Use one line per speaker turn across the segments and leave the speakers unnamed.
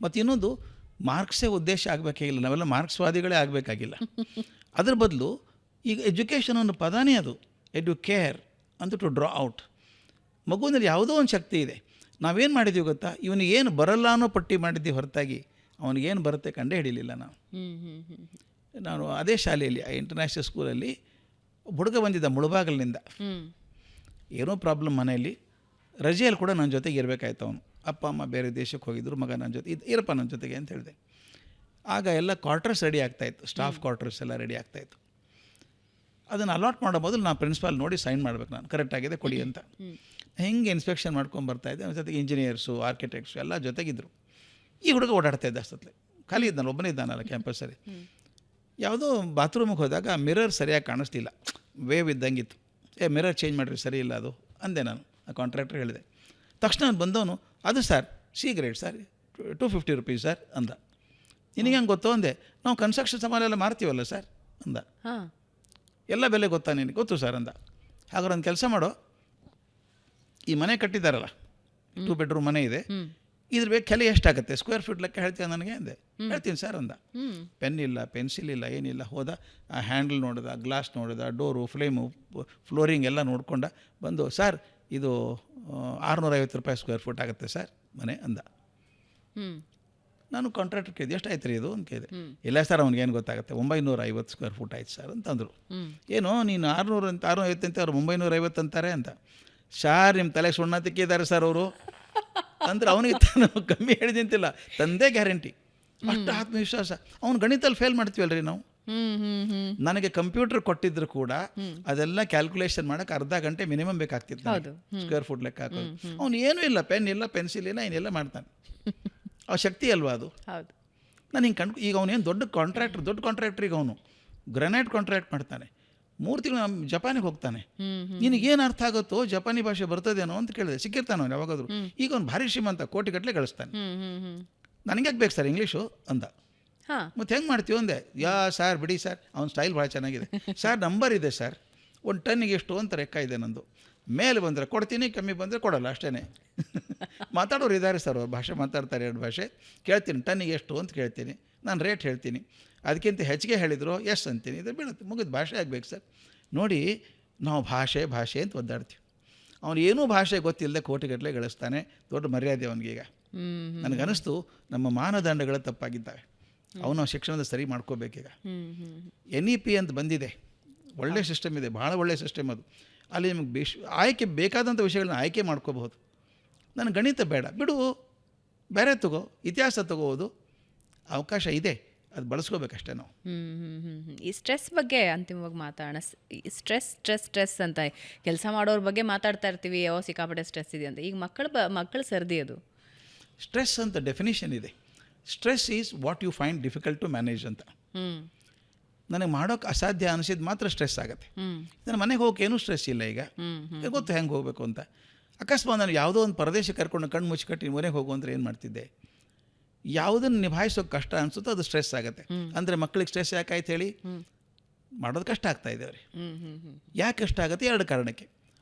ಮತ್ತು ಇನ್ನೊಂದು ಮಾರ್ಕ್ಸೇ ಉದ್ದೇಶ ಆಗಬೇಕಾಗಿಲ್ಲ, ನಾವೆಲ್ಲ ಮಾರ್ಕ್ಸ್ವಾದಿಗಳೇ ಆಗಬೇಕಾಗಿಲ್ಲ. ಅದ್ರ ಬದಲು ಈಗ ಎಜುಕೇಷನ್ ಅನ್ನೋ ಪದಾನೇ ಅದು, ಎಡ್ಯುಕೇರ್ ಅಂತ ಟು ಡ್ರಾ ಔಟ್. ಮಗುವಿನಲ್ಲಿ ಯಾವುದೋ ಒಂದು ಶಕ್ತಿ ಇದೆ. ನಾವೇನು ಮಾಡಿದ್ದೀವಿ ಗೊತ್ತಾ, ಇವನಿಗೆ ಏನು ಬರಲ್ಲ ಅನ್ನೋ ಪಟ್ಟಿ ಮಾಡಿದ್ದೀವಿ ಹೊರತಾಗಿ ಅವನಿಗೇನು ಬರುತ್ತೆ ಕಂಡೇ ಹಿಡಿಲಿಲ್ಲ ನಾವು. ನಾನು ಅದೇ ಶಾಲೆಯಲ್ಲಿ ಇಂಟರ್ನ್ಯಾಷನಲ್ ಸ್ಕೂಲಲ್ಲಿ ಹುಡುಗ ಬಂದಿದ್ದ ಮುಳುಬಾಗಲಿನಿಂದ, ಏನೋ ಪ್ರಾಬ್ಲಮ್ ಮನೆಯಲ್ಲಿ, ರಜೆಯಲ್ಲಿ ಕೂಡ ನನ್ನ ಜೊತೆಗೆ ಇರಬೇಕಾಯ್ತು. ಅವನು ಅಪ್ಪ ಅಮ್ಮ ಬೇರೆ ದೇಶಕ್ಕೆ ಹೋಗಿದ್ರು, ಮಗ ನನ್ನ ಜೊತೆ ಇರಪ್ಪ ನನ್ನ ಜೊತೆಗೆ ಅಂತ ಹೇಳಿದೆ. ಆಗ ಎಲ್ಲ ಕ್ವಾರ್ಟರ್ಸ್ ರೆಡಿ ಆಗ್ತಾಯಿತ್ತು, ಸ್ಟಾಫ್ ಕ್ವಾರ್ಟರ್ಸ್ ಎಲ್ಲ ರೆಡಿ ಆಗ್ತಾಯಿತ್ತು. ಅದನ್ನು ಅಲಾಟ್ ಮಾಡೋ ಮೊದಲು ನಾನು ಪ್ರಿನ್ಸಿಪಾಲ್ ನೋಡಿ ಸೈನ್ ಮಾಡಬೇಕು, ನಾನು ಕರೆಕ್ಟಾಗಿದೆ ಕೊಡಿ ಅಂತ. ಹೆಂಗೆ ಇನ್ಸ್ಪೆಕ್ಷನ್ ಮಾಡ್ಕೊಂಡು ಬರ್ತಾಯಿದ್ದೆ. ನನ್ನ ಜೊತೆಗೆ ಇಂಜಿನಿಯರ್ಸು, ಆರ್ಕಿಟೆಕ್ಟ್ಸು ಎಲ್ಲ ಜೊತೆಗಿದ್ದರು. ಈ ಹುಡುಗ ಓಡಾಡ್ತಾ ಇದ್ದ ಅಷ್ಟೊತ್ತಲ್ಲಿ, ಖಾಲಿ ಇದ್ದಾನೆ, ಒಬ್ಬನೇ ಇದ್ದಾನಲ್ಲ ಕ್ಯಾಂಪಸ್ಸಲ್ಲಿ. ಯಾವುದೋ ಬಾತ್ರೂಮಿಗೆ ಹೋದಾಗ ಮಿರರ್ ಸರಿಯಾಗಿ ಕಾಣಿಸ್ತಿಲ್ಲ, ವೇವ್ ಇದ್ದಂಗಿತ್ತು. ಮಿರರ್ ಚೇಂಜ್ ಮಾಡಿರಿ, ಸರಿ ಇಲ್ಲ ಅದು ಅಂದೆ ನಾನು. ಆ ಕಾಂಟ್ರಾಕ್ಟರ್ ಹೇಳಿದೆ. ತಕ್ಷಣ ಬಂದವನು, ಅದು sir C grade sir, 250 rupees sir ಅಂದ. ನಿನಗೆ ಹಂಗೆ ಗೊತ್ತೋ ಅಂದೆ. ನಾವು ಕನ್ಸ್ಟ್ರಕ್ಷನ್ ಸಾಮಾನು ಎಲ್ಲ ಮಾರ್ತೀವಲ್ಲ ಸರ್ ಅಂದ. ಎಲ್ಲ ಬೆಲೆ ಗೊತ್ತಾ ನಿನಗೆ? ಗೊತ್ತು ಸರ್ ಅಂದ. ಹಾಗಾದ್ರೆ ಒಂದು ಕೆಲಸ ಮಾಡೋ, ಈ ಮನೆ ಕಟ್ಟಿದ್ದಾರಲ್ಲ, 2 ಬೆಡ್ರೂಮ್ ಮನೆ ಇದೆ, ಇದ್ರ ಬೇಕು ಕೆಲ ಎಷ್ಟಾಗುತ್ತೆ ಸ್ಕ್ವೇರ್ ಫೀಟ್ ಲೆಕ್ಕ ಹೇಳ್ತೀಯ ನನಗೆ ಅಂದೆ. ಹೇಳ್ತೀನಿ ಸರ್ ಅಂದ. ಪೆನ್ ಇಲ್ಲ, ಪೆನ್ಸಿಲ್ ಇಲ್ಲ, ಏನಿಲ್ಲ. ಹೋದ, ಆ ಹ್ಯಾಂಡಲ್ ನೋಡಿದ, ಗ್ಲಾಸ್ ನೋಡಿದ, ಡೋರು, ಫ್ಲೇಮು, ಫ್ಲೋರಿಂಗ್ ಎಲ್ಲ ನೋಡ್ಕೊಂಡ ಬಂದು, ಸರ್ ಇದು 650 ರೂಪಾಯಿ ಸ್ಕ್ವೇರ್ ಫೀಟ್ ಆಗುತ್ತೆ ಸರ್ ಮನೆ ಅಂದ. ನಾನು ಕಾಂಟ್ರಾಕ್ಟರ್ ಕೇಳಿದೆ, ಎಷ್ಟು ಆಯ್ತು ರೀ ಇದು ಅಂತ ಕೇಳಿದೆ. ಇಲ್ಲ ಸರ್ ಅವ್ನಿಗೇನು ಗೊತ್ತಾಗುತ್ತೆ, 950 ಸ್ಕ್ವೇರ್ ಫೀಟ್ ಆಯ್ತು ಸರ್ ಅಂತಂದರು. ಏನೋ ನೀನು 600 ಅಂತ 650 ಅಂತ ಅವ್ರು 950 ಅಂತಾರೆ ಅಂತ. ಸಾರ್ ನಿಮ್ಮ ತಲೆಗೆ ಸುಣ್ಣ ತಿಕ್ಕಿದ್ದಾರೆ ಸರ್ ಅವರು ಅಂದ್ರೆ ಅವನಿಗೆ ನಾವು ಕಮ್ಮಿ ಹೇಳಿದಂತಿಲ್ಲ, ತಂದೆ ಗ್ಯಾರಂಟಿ. ಅಷ್ಟು ಆತ್ಮವಿಶ್ವಾಸ. ಅವ್ನು ಗಣಿತಲ್ಲಿ ಫೇಲ್ ಮಾಡ್ತೀವಲ್ರಿ ನಾವು. ನನಗೆ ಕಂಪ್ಯೂಟರ್ ಕೊಟ್ಟಿದ್ರು ಕೂಡ ಅದೆಲ್ಲ ಕ್ಯಾಲ್ಕುಲೇಷನ್ ಮಾಡೋಕೆ ಅರ್ಧ ಗಂಟೆ ಮಿನಿಮಮ್ ಬೇಕಾಗ್ತಿತ್ತು ಸ್ಕ್ವೇರ್ ಫುಟ್ ಲೆಕ್ಕ ಹಾಕೋದು. ಅವ್ನು ಏನೂ ಇಲ್ಲ, ಪೆನ್ ಇಲ್ಲ, ಪೆನ್ಸಿಲ್ ಇಲ್ಲ, ಏನೆಲ್ಲ ಮಾಡ್ತಾನೆ. ಆ ಶಕ್ತಿ ಅಲ್ವಾ ಅದು. ನಾನು ಹಿಂಗೆ ಈಗ ಅವನೇನು ದೊಡ್ಡ ಕಾಂಟ್ರಾಕ್ಟ್ರಿಗೆ ಅವನು ಗ್ರನೈಟ್ ಕಾಂಟ್ರಾಕ್ಟ್ ಮಾಡ್ತಾನೆ. 3 ತಿಂಗಳು ಜಪಾನಿಗೆ ಹೋಗ್ತಾನೆ. ನಿನಗೇನು ಅರ್ಥ ಆಗುತ್ತೋ, ಜಪಾನಿ ಭಾಷೆ ಬರ್ತದೇನೋ ಅಂತ ಕೇಳಿದೆ. ಸಿಕ್ಕಿರ್ತಾನೆ ಅವ್ನು ಯಾವಾಗಾದ್ರು. ಈಗ ಅವ್ನು ಭಾರಿ ಶ್ರೀಮಂತ, ಕೋಟಿಗಟ್ಟಲೆ ಗಳಿಸ್ತಾನೆ. ನನಗೆ ಯಾಕೆ ಬೇಕು ಸರ್ ಇಂಗ್ಲೀಷು ಅಂದ. ಮತ್ತು ಹೆಂಗೆ ಮಾಡ್ತೀವಿ ಅಂದೆ. ಸರ್ ಬಿಡಿ ಸರ್, ಅವ್ನ ಸ್ಟೈಲ್ ಭಾಳ ಚೆನ್ನಾಗಿದೆ ಸರ್. ನಂಬರ್ ಇದೆ ಸರ್, 1 ಟನ್ನಿಗೆ ಎಷ್ಟು ಅಂತ ಲೆಕ್ಕ ಇದೆ ನಂದು. ಮೇಲೆ ಬಂದರೆ ಕೊಡ್ತೀನಿ, ಕಮ್ಮಿ ಬಂದರೆ ಕೊಡೋಲ್ಲ, ಅಷ್ಟೇ. ಮಾತಾಡೋರು ಇದ್ದಾರೆ ಸರ್, ಅವ್ರು ಭಾಷೆ ಮಾತಾಡ್ತಾರೆ, 2 ಭಾಷೆ. ಕೇಳ್ತೀನಿ ಟನ್ನಿಗೆ ಎಷ್ಟು ಅಂತ ಕೇಳ್ತೀನಿ, ನಾನು ರೇಟ್ ಹೇಳ್ತೀನಿ. ಅದಕ್ಕಿಂತ ಹೆಚ್ಚಿಗೆ ಹೇಳಿದ್ರು ಎಸ್ ಅಂತೀನಿ, ಇದು ಬೀಳುತ್ತೆ, ಮುಗಿದು ಭಾಷೆ ಆಗಬೇಕು ಸರ್. ನೋಡಿ, ನಾವು ಭಾಷೆ ಅಂತ ಒದ್ದಾಡ್ತೀವಿ. ಅವನು ಏನೂ ಭಾಷೆ ಗೊತ್ತಿಲ್ಲದೆ ಕೋಟಿಗಟ್ಟಲೆ ಗಳಿಸ್ತಾನೆ. ದೊಡ್ಡ ಮರ್ಯಾದೆ ಅವನಿಗೀಗ. ನನಗನ್ನಿಸ್ತು ನಮ್ಮ ಮಾನದಂಡಗಳು ತಪ್ಪಾಗಿದ್ದಾವೆ. ಅವನು ಶಿಕ್ಷಣದ ಸರಿ ಮಾಡ್ಕೋಬೇಕೀಗ. NEP ಅಂತ ಬಂದಿದೆ, ಒಳ್ಳೆಯ ಸಿಸ್ಟಮ್ ಇದೆ, ಭಾಳ ಒಳ್ಳೆಯ ಸಿಸ್ಟಮ್ ಅದು. ಅಲ್ಲಿ ನಿಮಗೆ ಆಯ್ಕೆ ಬೇಕಾದಂಥ ವಿಷಯಗಳನ್ನ ಆಯ್ಕೆ ಮಾಡ್ಕೋಬಹುದು. ನನಗೆ ಗಣಿತ ಬೇಡ, ಬಿಡು, ಬೇರೆ ತಗೋ, ಇತಿಹಾಸ ತಗೋಬೋದು, ಅವಕಾಶ ಇದೆ, ಅದು ಬಳಸ್ಕೋಬೇಕಷ್ಟೇ ನಾವು.
ಈ ಸ್ಟ್ರೆಸ್ ಬಗ್ಗೆ ಅಂತಿಮವಾಗಿ ಮಾತಾಡೋಣ. ಸ್ಟ್ರೆಸ್ ಅಂತ ಕೆಲಸ ಮಾಡೋರ ಬಗ್ಗೆ ಮಾತಾಡ್ತಾ ಇರ್ತೀವಿ, ಸಿಕ್ಕಾಪಟ್ಟೆ ಸ್ಟ್ರೆಸ್ ಇದೆ ಅಂತ. ಈಗ ಮಕ್ಕಳ ಸರ್ದಿ ಅದು
ಸ್ಟ್ರೆಸ್ ಅಂತ ಡೆಫಿನಿಷನ್ ಇದೆ. Stress is what you find difficult to manage ಅಂತ. ನನಗೆ ಮಾಡೋಕೆ ಅಸಾಧ್ಯ ಅನಿಸಿದ್ದು ಮಾತ್ರ ಸ್ಟ್ರೆಸ್ ಆಗುತ್ತೆ. ನನ್ನ ಮನೆಗೆ ಹೋಗೋಕೆ ಏನೂ ಸ್ಟ್ರೆಸ್ ಇಲ್ಲ. ಈಗ ಗೊತ್ತು ಹೆಂಗೆ ಹೋಗಬೇಕು ಅಂತ. ಅಕಸ್ಮಾತ್ ನಾನು ಯಾವುದೋ ಒಂದು ಪ್ರದೇಶ ಕರ್ಕೊಂಡು ಕಣ್ಣು ಮುಚ್ಚಿಕಟ್ಟಿ ಮನೆಗೆ ಹೋಗು ಅಂದರೆ ಏನು ಮಾಡ್ತಿದ್ದೆ. ಯಾವುದನ್ನು ನಿಭಾಯಿಸೋಕೆ ಕಷ್ಟ ಅನಿಸುತ್ತೋ ಅದು ಸ್ಟ್ರೆಸ್ ಆಗುತ್ತೆ. ಅಂದರೆ ಮಕ್ಕಳಿಗೆ ಸ್ಟ್ರೆಸ್ ಯಾಕಾಯ್ತು ಹೇಳಿ, ಮಾಡೋದು ಕಷ್ಟ ಆಗ್ತಾಯಿದೆ ಅವ್ರಿಗೆ. ಯಾಕೆ ಕಷ್ಟ ಆಗುತ್ತೆ? 2 ಕಾರಣಕ್ಕೆ.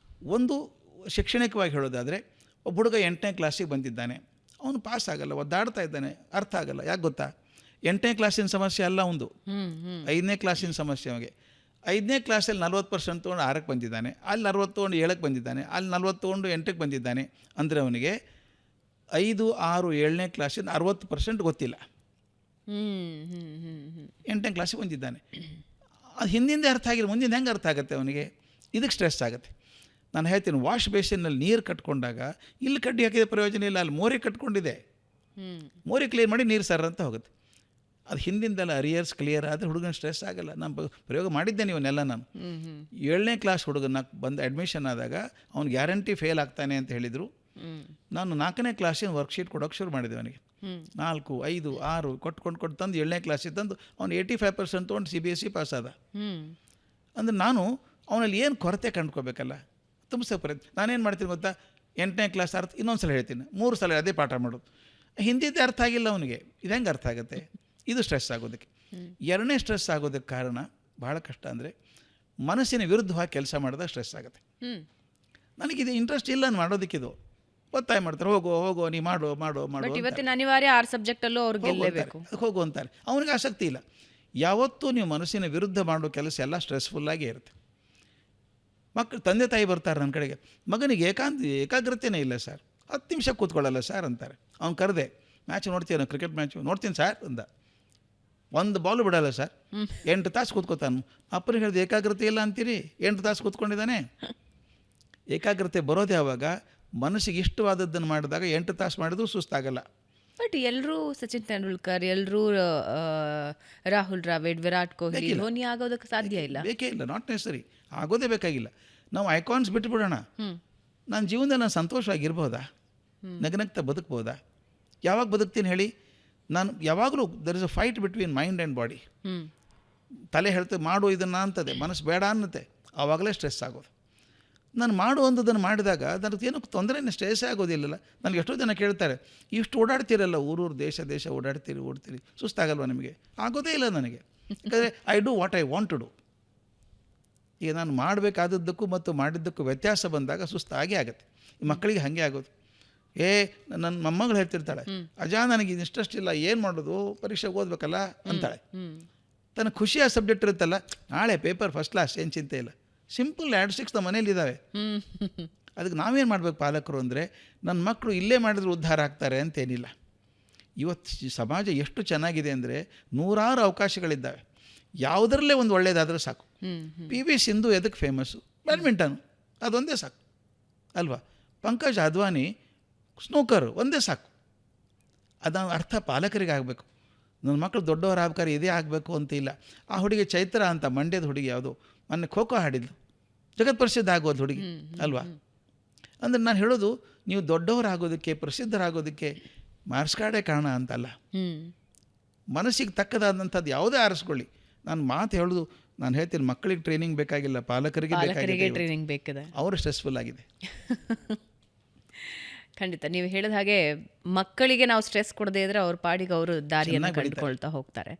ಒಂದು, ಶೈಕ್ಷಣಿಕವಾಗಿ ಹೇಳೋದಾದರೆ, ಒಬ್ಬ ಹುಡುಗ 8ನೇ ಕ್ಲಾಸಿಗೆ ಬಂದಿದ್ದಾನೆ, ಅವನು ಪಾಸ್ ಆಗಲ್ಲ, ಒದ್ದಾಡ್ತಾ ಇದ್ದಾನೆ, ಅರ್ಥ ಆಗಲ್ಲ. ಯಾಕೆ ಗೊತ್ತಾ? 8ನೇ ಕ್ಲಾಸಿನ ಸಮಸ್ಯೆ ಅಲ್ಲ ಒಂದು, 5ನೇ ಕ್ಲಾಸಿನ ಸಮಸ್ಯೆ. ಅವನಿಗೆ 5ನೇ ಕ್ಲಾಸಲ್ಲಿ 40% ತೊಗೊಂಡು 6ಕ್ಕೆ ಬಂದಿದ್ದಾನೆ, ಅಲ್ಲಿ 40 ತೊಗೊಂಡು 7ಕ್ಕೆ ಬಂದಿದ್ದಾನೆ, ಅಲ್ಲಿ 40 ತೊಗೊಂಡು 8ಕ್ಕೆ ಬಂದಿದ್ದಾನೆ. ಅಂದರೆ ಅವನಿಗೆ 5, 6, 7ನೇ ಕ್ಲಾಸಿನ 60% ಗೊತ್ತಿಲ್ಲ. 8ನೇ ಕ್ಲಾಸಿಗೆ ಬಂದಿದ್ದಾನೆ. ಅದು ಹಿಂದಿಂದೆ ಅರ್ಥ ಆಗಿಲ್ಲ, ಮುಂದಿನ ಹೆಂಗೆ ಅರ್ಥ ಆಗುತ್ತೆ ಅವನಿಗೆ? ಇದಕ್ಕೆ ಸ್ಟ್ರೆಸ್ ಆಗುತ್ತೆ. ನಾನು ಹೇಳ್ತೀನಿ, ವಾಶ್ ಬೇಸಿನ್ನಲ್ಲಿ ನೀರು ಕಟ್ಕೊಂಡಾಗ ಇಲ್ಲಿ ಕಡ್ಡಿ ಹಾಕಿದ ಪ್ರಯೋಜನ ಇಲ್ಲ, ಅಲ್ಲಿ ಮೋರಿ ಕಟ್ಕೊಂಡಿದೆ, ಮೋರಿ ಕ್ಲಿಯರ್ ಮಾಡಿ ನೀರು ಸರ್ ಅಂತ ಹೋಗುತ್ತೆ. ಅದು ಹಿಂದಿಂದೆಲ್ಲ ಅರಿಯರ್ಸ್ ಕ್ಲಿಯರ್ ಆದರೆ ಹುಡುಗನ ಸ್ಟ್ರೆಸ್ ಆಗಲ್ಲ. ನಾನು ಪ್ರಯೋಗ ಮಾಡಿದ್ದೇನೆ ಇವನ್ನೆಲ್ಲ. ನಾನು 7ನೇ ಕ್ಲಾಸ್ ಹುಡುಗನ ಬಂದು ಅಡ್ಮಿಷನ್ ಆದಾಗ ಅವ್ನು ಗ್ಯಾರಂಟಿ ಫೇಲ್ ಆಗ್ತಾನೆ ಅಂತ ಹೇಳಿದರು. ನಾನು 4ನೇ ಕ್ಲಾಸಿನ ವರ್ಕ್ಶೀಟ್ ಕೊಡೋಕೆ ಶುರು ಮಾಡಿದೆ ಅವನಿಗೆ. 4, 5, 6 ಕೊಟ್ಟು ತಂದು 7ನೇ ಕ್ಲಾಸಿಗೆ ತಂದು ಅವ್ನು 85% ತೊಗೊಂಡು CBSE ಪಾಸ್ ಆದ. ಅಂದರೆ ನಾನು ಅವನಲ್ಲಿ ಏನು ಕೊರತೆ ಕಂಡ್ಕೋಬೇಕಲ್ಲ, ತುಂಬಿಸೋ ಪ್ರಯತ್ನ. ನಾನೇನು ಮಾಡ್ತೀನಿ ಗೊತ್ತಾ, 8ನೇ ಕ್ಲಾಸ್ ಅರ್ಥ ಇನ್ನೊಂದು ಸಲ ಹೇಳ್ತೀನಿ, 3 ಸಲ ಅದೇ ಪಾಠ ಮಾಡೋದು. ಹಿಂದಿದ್ದೇ ಅರ್ಥ ಆಗಿಲ್ಲ ಅವನಿಗೆ, ಇದು ಹೆಂಗೆ ಅರ್ಥ ಆಗುತ್ತೆ? ಇದು ಸ್ಟ್ರೆಸ್ ಆಗೋದಕ್ಕೆ. 2ನೇ ಸ್ಟ್ರೆಸ್ ಆಗೋದಕ್ಕೆ ಕಾರಣ ಭಾಳ ಕಷ್ಟ ಅಂದರೆ, ಮನಸ್ಸಿನ ವಿರುದ್ಧವಾಗಿ ಕೆಲಸ ಮಾಡಿದಾಗ ಸ್ಟ್ರೆಸ್ ಆಗುತ್ತೆ. ನನಗಿದು ಇಂಟ್ರೆಸ್ಟ್ ಇಲ್ಲ ಮಾಡೋದಕ್ಕಿದು, ಒತ್ತಾಯ ಮಾಡ್ತಾರೆ, ಹೋಗೋ ನೀ ಮಾಡು ಮಾಡು ಮಾಡು
ಬಟ್
ಅಂತಾರೆ.
ಇವತ್ತಿನ ಅನಿವಾರ್ಯ 6 ಸಬ್ಜೆಕ್ಟಲ್ಲೂ ಅವ್ರು ಗೆಲ್ಲೇಬೇಕು.
ಅದಕ್ಕೆ ಹೋಗು ಅಂತಾರೆ. ಅವನಿಗೆ ಆಸಕ್ತಿ ಇಲ್ಲ. ಯಾವತ್ತೂ ನೀವು ಮನಸ್ಸಿನ ವಿರುದ್ಧ ಮಾಡೋ ಕೆಲಸ ಎಲ್ಲ ಸ್ಟ್ರೆಸ್ಫುಲ್ಲಾಗೇ ಇರುತ್ತೆ. ಮಕ್ಕಳು ತಂದೆ ತಾಯಿ ಬರ್ತಾರೆ ನನ್ನ ಕಡೆಗೆ, ಮಗನಿಗೆ ಏಕಾಗ್ರತೆಯೇ ಇಲ್ಲ ಸರ್, 10 ನಿಮಿಷ ಕೂತ್ಕೊಳ್ಳಲ್ಲ ಸರ್ ಅಂತಾರೆ. ಅವ್ನು ಕರೆದೆ, ಮ್ಯಾಚ್ ನೋಡ್ತೀಯ, ಕ್ರಿಕೆಟ್ ಮ್ಯಾಚು ನೋಡ್ತೀನಿ ಸರ್ ಅಂದ. 1 ಬಾಲು ಬಿಡಲ್ಲ ಸರ್, 8 ತಾಸು ಕೂತ್ಕೋತಾನು. ಅಪ್ಪನಿಗೆ ಹೇಳಿದೆ ಏಕಾಗ್ರತೆ ಇಲ್ಲ ಅಂತೀರಿ, 8 ತಾಸು ಕೂತ್ಕೊಂಡಿದ್ದಾನೆ. ಏಕಾಗ್ರತೆ ಬರೋದು ಯಾವಾಗ? ಮನಸ್ಸಿಗೆ ಇಷ್ಟವಾದದ್ದನ್ನು ಮಾಡಿದಾಗ 8 ತಾಸು ಮಾಡಿದ್ರು ಸುಸ್ತಾಗಲ್ಲ.
ಬಟ್ ಎಲ್ಲರೂ ಸಚಿನ್ ತೆಂಡೂಲ್ಕರ್, ಎಲ್ಲರೂ ರಾಹುಲ್ ದ್ರಾವಿಡ್, ವಿರಾಟ್ ಕೊಹ್ಲಿ, ಧೋನಿ ಆಗೋದಕ್ಕೆ ಸಾಧ್ಯ ಇಲ್ಲ.
ಬೇಕೇ ಇಲ್ಲ, ನಾಟ್ ನೆಸರಿ, ಆಗೋದೇ ಬೇಕಾಗಿಲ್ಲ. ನಾವು ಐಕಾನ್ಸ್ ಬಿಟ್ಟುಬಿಡೋಣ. ನನ್ನ ಜೀವನದಲ್ಲಿ ನಾನು ಸಂತೋಷವಾಗಿರ್ಬೋದಾ? ನಗನಗ್ತಾ ಬದುಕ್ಬೋದಾ? ಯಾವಾಗ ಬದುಕ್ತೀನಿ ಹೇಳಿ? ನಾನು ಯಾವಾಗಲೂ there is a fight between mind and body. ತಲೆ ಹೇಳ್ತದೆ ಮಾಡು ಇದನ್ನು ಅಂತದೆ, ಮನಸ್ಸು ಬೇಡ ಅನ್ನತ್ತೆ, ಆವಾಗಲೇ ಸ್ಟ್ರೆಸ್ ಆಗೋದು. ನಾನು ಮಾಡು ಅಂದದನ್ನು ಮಾಡಿದಾಗ ನನಗೆ ಏನೂ ತೊಂದರೆನೇ, ಸ್ಟ್ರೆಸ್ಸೇ ಆಗೋದಿಲ್ಲಲ್ಲ. ನನಗೆ ಎಷ್ಟೋ ಜನ ಕೇಳ್ತಾರೆ, ಇಷ್ಟು ಓಡಾಡ್ತೀರಲ್ಲ, ಊರೂರು ದೇಶ ಓಡ್ತೀರಿ ಸುಸ್ತಾಗಲ್ವ ನಿಮಗೆ? ಆಗೋದೇ ಇಲ್ಲ ನನಗೆ. ಯಾಕಂದರೆ I do what I want to do. ಈಗ ನಾನು ಮಾಡಬೇಕಾದದ್ದಕ್ಕೂ ಮತ್ತು ಮಾಡಿದ್ದಕ್ಕೂ ವ್ಯತ್ಯಾಸ ಬಂದಾಗ ಸುಸ್ತಾಗೇ ಆಗುತ್ತೆ. ಈ ಮಕ್ಕಳಿಗೆ ಹಾಗೆ ಆಗೋದು. ನನ್ನ ಮೊಮ್ಮಗಳು ಹೇಳ್ತಿರ್ತಾಳೆ, ಅಜಾ ನನಗೆ ಇಂಟ್ರೆಸ್ಟ್ ಇಲ್ಲ, ಏನು ಮಾಡೋದು, ಪರೀಕ್ಷೆಗೆ ಓದಬೇಕಲ್ಲ ಅಂತಾಳೆ. ತನಗೆ ಖುಷಿಯ ಸಬ್ಜೆಕ್ಟ್ ಇರುತ್ತಲ್ಲ, ನಾಳೆ ಪೇಪರ್ ಫಸ್ಟ್ ಕ್ಲಾಸ್, ಏನು ಚಿಂತೆ ಇಲ್ಲ, ಸಿಂಪಲ್ 2-6 ನಮ್ಮ ಮನೇಲಿದ್ದಾವೆ. ಅದಕ್ಕೆ ನಾವೇನು ಮಾಡಬೇಕು ಪಾಲಕರು ಅಂದರೆ, ನನ್ನ ಮಕ್ಕಳು ಇಲ್ಲೇ ಮಾಡಿದ್ರೆ ಉದ್ಧಾರ ಆಗ್ತಾರೆ ಅಂತೇನಿಲ್ಲ. ಇವತ್ತು ಸಮಾಜ ಎಷ್ಟು ಚೆನ್ನಾಗಿದೆ ಅಂದರೆ, ನೂರಾರು ಅವಕಾಶಗಳಿದ್ದಾವೆ. ಯಾವುದರಲ್ಲೇ ಒಂದು ಒಳ್ಳೆಯದಾದರೂ ಸಾಕು. PV ಸಿಂಧು ಎದಕ್ಕೆ ಫೇಮಸ್ಸು? ಬ್ಯಾಡ್ಮಿಂಟನು, ಅದೊಂದೇ ಸಾಕು ಅಲ್ವಾ? ಪಂಕಜ್ ಅದ್ವಾನಿ ಸ್ನೂಕರು ಒಂದೇ ಸಾಕು. ಅದು ಅರ್ಥ ಪಾಲಕರಿಗೆ ಆಗಬೇಕು. ನನ್ನ ಮಕ್ಕಳು ದೊಡ್ಡವರ ಆಗ್ಬೇಕಾದ್ರೆ ಇದೇ ಆಗಬೇಕು ಅಂತ ಇಲ್ಲ. ಆ ಹುಡುಗಿ ಚೈತ್ರ ಅಂತ, ಮಂಡ್ಯದ ಹುಡುಗಿ, ಯಾವುದು ಮೊನ್ನೆ ಖೋ ಖೋ ಹಾಡಿದ್ಲು, ಜಗತ್ ಪ್ರಸಿದ್ಧ ಆಗೋದು ಹುಡುಗಿ ಅಲ್ವಾ? ಅಂದರೆ ನಾನು ಹೇಳೋದು, ನೀವು ದೊಡ್ಡವರಾಗೋದಕ್ಕೆ, ಪ್ರಸಿದ್ಧರಾಗೋದಕ್ಕೆ ಮಾರ್ಕ್ಸ್ ಕಾರ್ಡೇ ಕಾರಣ ಅಂತಲ್ಲ. ಮನಸ್ಸಿಗೆ ತಕ್ಕದಾದಂಥದ್ದು ಯಾವುದೇ ಆರಿಸ್ಕೊಳ್ಳಿ. ನಾನು ಮಾತು ಹೇಳೋದು, ನಾನು ಹೇಳ್ತೀನಿ, ಮಕ್ಕಳಿಗೆ ಟ್ರೈನಿಂಗ್ ಬೇಕಾಗಿಲ್ಲ, ಪಾಲಕರಿಗೆ
ಟ್ರೈನಿಂಗ್ ಬೇಕಿದೆ.
ಅವರು ಸ್ಟ್ರೆಸ್ಫುಲ್ ಆಗಿದೆ.
ಖಂಡಿತ ನೀವು ಹೇಳಿದ ಹಾಗೆ ಮಕ್ಕಳಿಗೆ ನಾವು ಸ್ಟ್ರೆಸ್ ಕೊಡದೇ ಇದ್ರೆ ಅವ್ರ ಪಾಡಿಗೆ ಅವರು ದಾರಿಯನ್ನು ಕಂಡುಕೊಳ್ತಾ ಹೋಗ್ತಾರೆ.